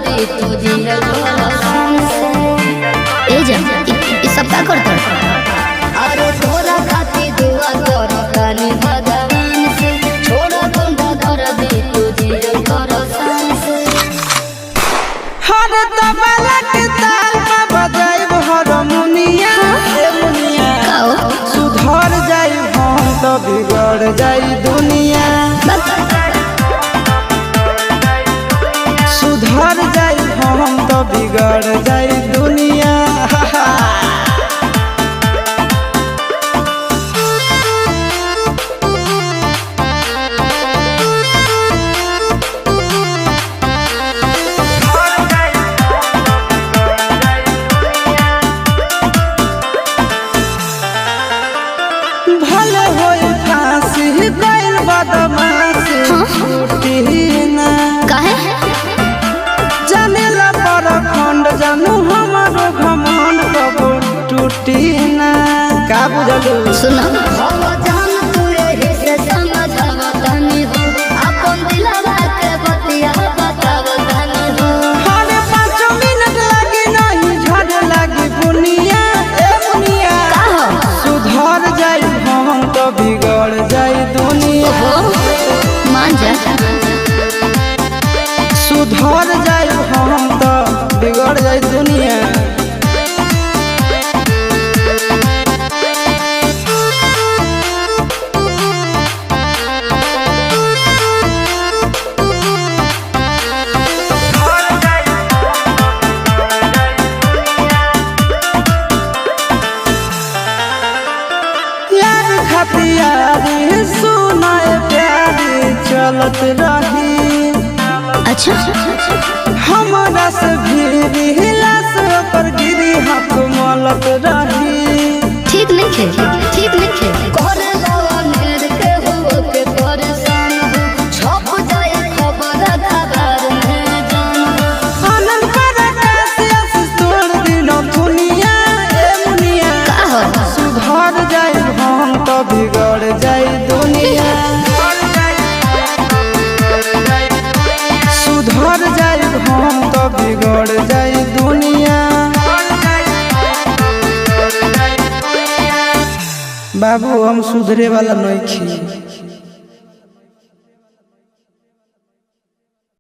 दे तुझे ए जा ई सब का करत अरे तोरा खातिर दुआ करतानी भगवान से छोड़ा बंदा कर दे तुझे करसान से हर तबला के ताल में बजाइब हारमोनिया ए मुनिया सुधर जाई हम तो बिगड़ जाई दुनिया सुधर जाई हम तो बिगड़ जाई दुनिया भले होई फांसी गइल बदमाशी छूटी ना काहे जानेला पर खंड जानू हमारो घमंड कबो टूटी ना का बुझलू सुना हम जान तू एही से समझावतानी हो अपन दिलवा के बतिया बतावतानी हो हर 5 मिनट लगे नहीं झड़ लगी बुनिया ए मुनिया का हो सुधर जाई हम तो बिगड़ जाई दुनिया मान जा सुधर जाई हम तो बिगड़ जाई दुनिया यार खतियारी सुनाए प्यारी चलत रही अच्छा हमारा से भी हिला से पर गिरी हाथ मलत रही ठीक नहीं खे कर लवा नेर के हो के परेशान हो छप जाए खबर खबर में जान आनंद पर कैसे तोड़ दिनो दुनिया ए मुनिया का हो सुधर जाई हम तो बिगड़ जाई दुनिया सुधर जाई हम तो बिगड़ जाई दुनिया बाबू हम सुधरे वाला नहीं खी।